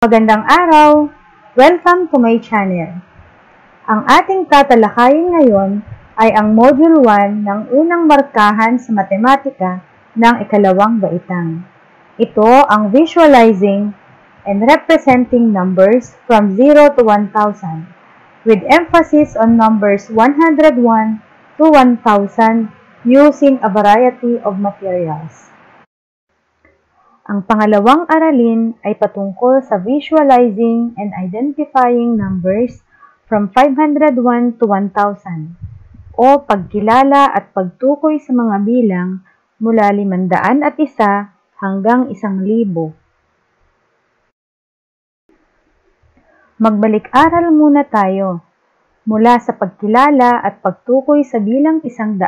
Magandang araw! Welcome to my channel. Ang ating tatalakayin ngayon ay ang Module 1 ng unang markahan sa matematika ng ikalawang baitang. Ito ang Visualizing and Representing Numbers from 0 to 1,000 with emphasis on numbers 101 to 1,000 using a variety of materials. Ang pangalawang aralin ay patungkol sa visualizing and identifying numbers from 501 to 1,000 o pagkilala at pagtukoy sa mga bilang mula 501 hanggang 1,000. Magbalik-aral muna tayo mula sa pagkilala at pagtukoy sa bilang 101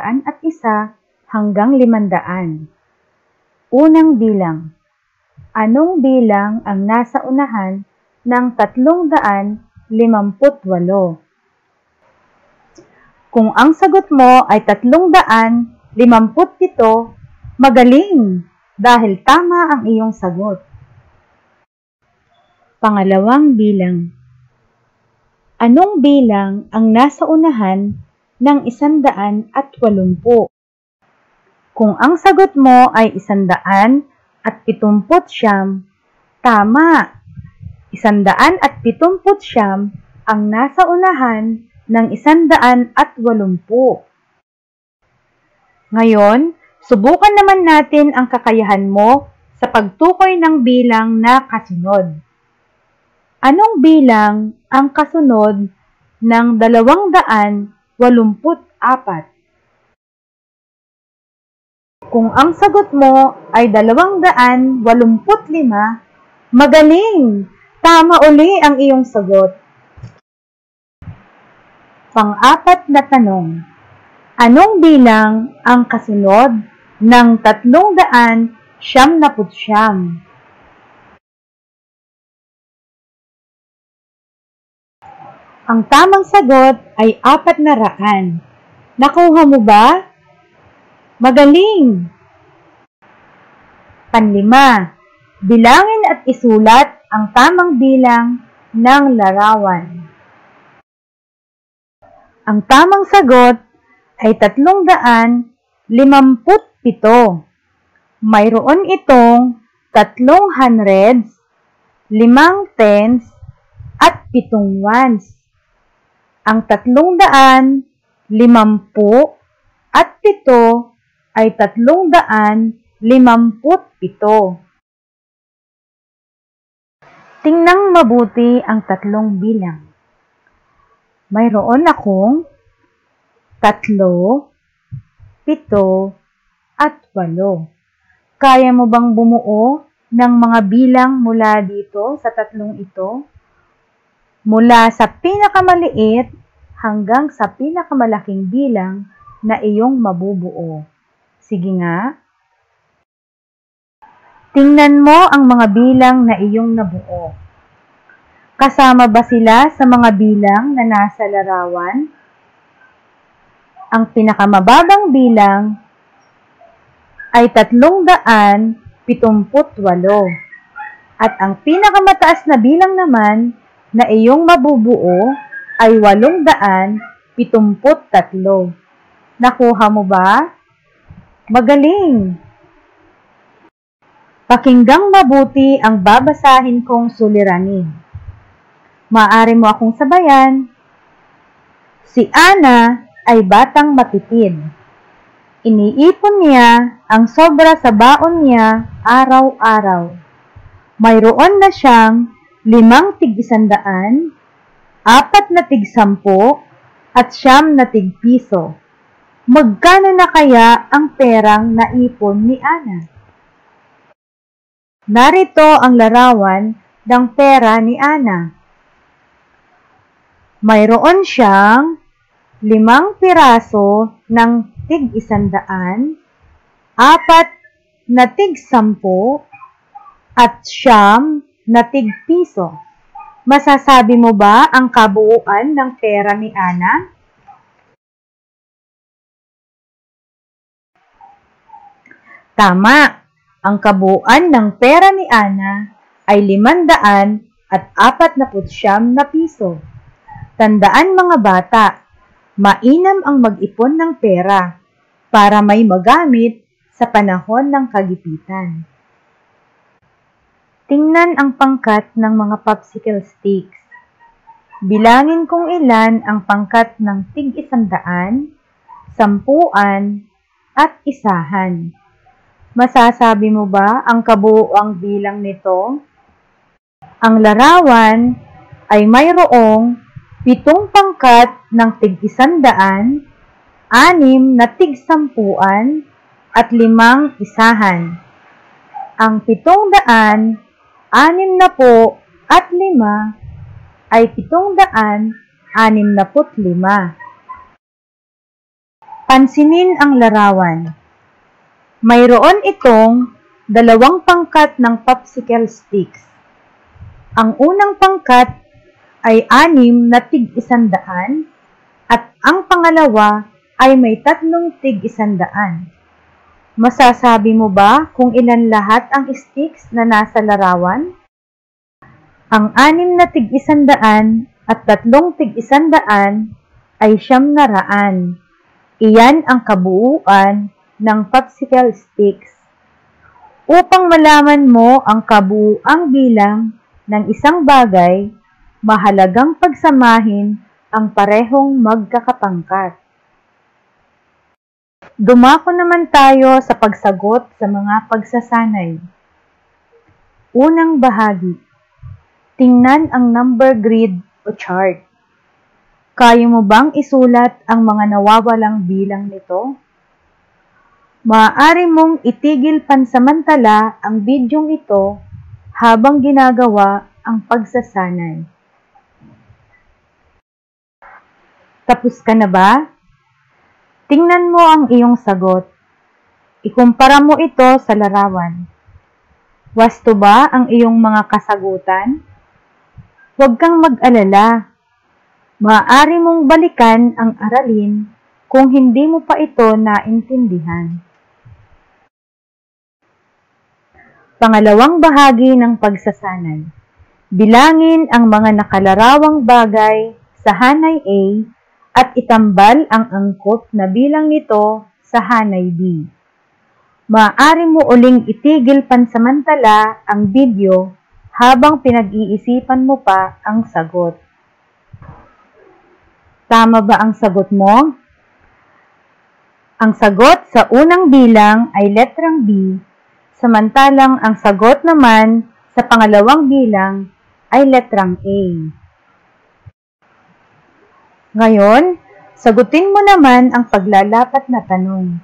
hanggang 500. Unang bilang. Anong bilang ang nasa unahan ng 358? Kung ang sagot mo ay 357, magaling dahil tama ang iyong sagot. Pangalawang bilang. Anong bilang ang nasa unahan ng 180? Kung ang sagot mo ay 170, tama. 170 ang nasa unahan ng 180. Ngayon, subukan naman natin ang kakayahan mo sa pagtukoy ng bilang na kasunod. Anong bilang ang kasunod ng 284? Kung ang sagot mo ay 285, magaling! Tama uli ang iyong sagot. Pang-apat na tanong. Anong bilang ang kasunod ng 399? Ang tamang sagot ay 400. Nakuha mo ba? Magaling! Panlima, bilangin at isulat ang tamang bilang ng larawan. Ang tamang sagot ay 357. Mayroon itong 3 hundreds, 5 tens, at 7 ones. Ang 350 at 7 ay 357. Tingnan mabuti ang tatlong bilang. Mayroon akong 3, 7, at 8. Kaya mo bang bumuo ng mga bilang mula dito sa tatlong ito? Mula sa pinakamaliit hanggang sa pinakamalaking bilang na iyong mabubuo. Sige nga. Tingnan mo ang mga bilang na iyong nabuo. Kasama ba sila sa mga bilang na nasa larawan? Ang pinakamababang bilang ay 378 at ang pinakamataas na bilang naman na iyong mabubuo ay 873. Nakuha mo ba? Magaling! Pakinggang mabuti ang babasahin kong suliranin. Maaari mo akong sabayan. Si Ana ay batang matipid. Iniipon niya ang sobra sa baon niya araw-araw. Mayroon na siyang 5 tig-100, 4 na tig-10, at 9 na tig-piso. Magkano na kaya ang perang naipon ni Ana? Narito ang larawan ng pera ni Ana. Mayroon siyang 5 piraso ng tig-100, 4 na tig-10, at 9 na tig-piso. Masasabi mo ba ang kabuuan ng pera ni Ana? Tama! Ang kabuuan ng pera ni Ana ay 584 at 49 na piso. Tandaan mga bata, mainam ang mag-ipon ng pera para may magamit sa panahon ng kagipitan. Tingnan ang pangkat ng mga popsicle sticks. Bilangin kung ilan ang pangkat ng tig-100, 10, at 100. Masasabi mo ba ang kabuuang bilang nito? Ang larawan ay mayroong 7 pangkat ng tig-100, 6 na tig-10, at 5 isahan. Ang 700, 60 at 5 ay 765. Pansinin ang larawan. Mayroon itong 2 pangkat ng popsicle sticks. Ang unang pangkat ay 6 na tig-100 at ang pangalawa ay may 3 tig-100. Masasabi mo ba kung ilan lahat ang sticks na nasa larawan? Ang 6 na tig-100 at 3 tig-100 ay 900. Iyan ang kabuuan ng popsicle sticks. Upang malaman mo ang kabuuang bilang ng isang bagay, mahalagang pagsamahin ang parehong magkakapangkat. Dumako naman tayo sa pagsagot sa mga pagsasanay. Unang bahagi. Tingnan ang number grid o chart. Kaya mo bang isulat ang mga nawawalang bilang nito? Maaari mong itigil pansamantala ang bidyong ito habang ginagawa ang pagsasanay. Tapos ka na ba? Tingnan mo ang iyong sagot. Ikumpara mo ito sa larawan. Wasto ba ang iyong mga kasagutan? Huwag kang mag-alala. Maaari mong balikan ang aralin kung hindi mo pa ito naintindihan. Pangalawang bahagi ng pagsasanay. Bilangin ang mga nakalarawang bagay sa hanay A at itambal ang angkop na bilang nito sa hanay B. Maaari mo uling itigil pansamantala ang video habang pinag-iisipan mo pa ang sagot. Tama ba ang sagot mo? Ang sagot sa unang bilang ay letrang B, samantalang ang sagot naman sa pangalawang bilang ay letrang A. Ngayon, sagutin mo naman ang paglalapat na tanong.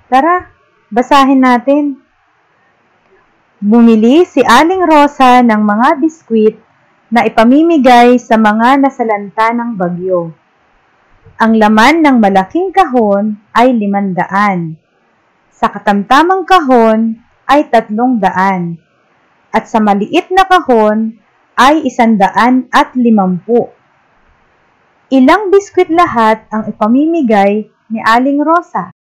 Tara, basahin natin. Bumili si Aling Rosa ng mga biskwit na ipamimigay sa mga nasalanta ng bagyo. Ang laman ng malaking kahon ay 500. Sa katamtamang kahon ay 300. At sa maliit na kahon ay 150. Ilang biskwit lahat ang ipamimigay ni Aling Rosa?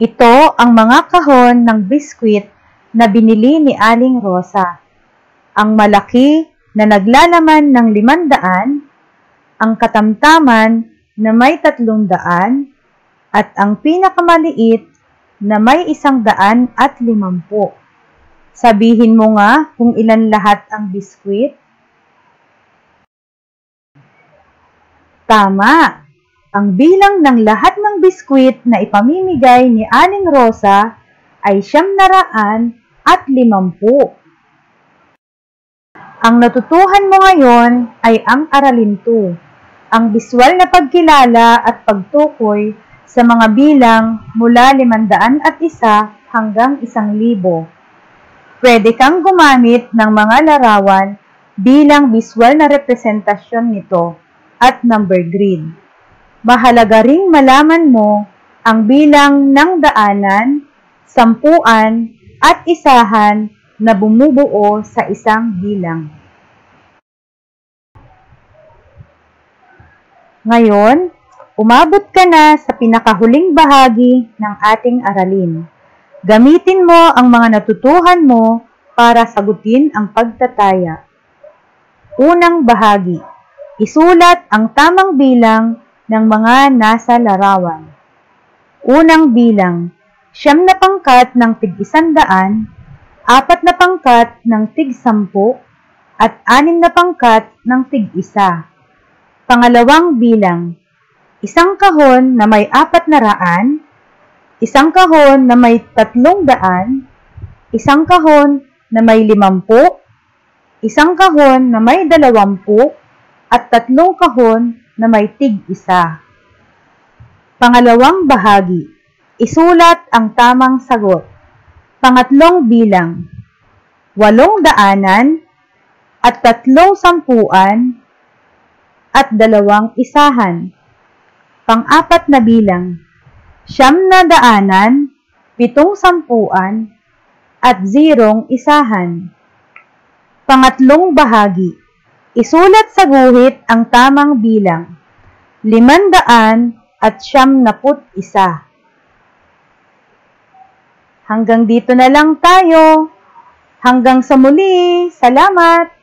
Ito ang mga kahon ng biskwit na binili ni Aling Rosa. Ang malaki na naglalaman ng 500, ang katamtaman na may 300, at ang pinakamaliit na may 150. Sabihin mo nga kung ilan lahat ang biskwit. Tama! Ang bilang ng lahat ng biskwit na ipamimigay ni Aling Rosa ay 950. Ang natutuhan mo ngayon ay ang aralin 2, ang biswal na pagkilala at pagtukoy sa mga bilang mula 501 hanggang 1,000. Pwede kang gumamit ng mga larawan bilang biswal na representasyon nito at number grid. Mahalaga ring malaman mo ang bilang ng daanan, 10 at 100 na bumubuo sa isang bilang. Ngayon, umabot ka na sa pinakahuling bahagi ng ating aralin. Gamitin mo ang mga natutuhan mo para sagutin ang pagtataya. Unang bahagi. Isulat ang tamang bilang ng mga nasa larawan. Unang bilang. 9 na pangkat ng tig-100, 4 na pangkat ng tig-10, at 6 na pangkat ng tig-1. Pangalawang bilang. 1 kahon na may 400, 1 kahon na may 300, 1 kahon na may 50, 1 kahon na may 20, at 3 kahon na may tig-1. Pangalawang bahagi. Isulat ang tamang sagot. Pangatlong bilang. 8 daanan, at 3 sampuan, at 2 isahan. Pang-apat na bilang. 9 na daanan, 7 sampuan, at 0 isahan. Pangatlong bahagi. Isulat sa guhit ang tamang bilang. 500 at 91. Hanggang dito na lang tayo. Hanggang sa muli. Salamat!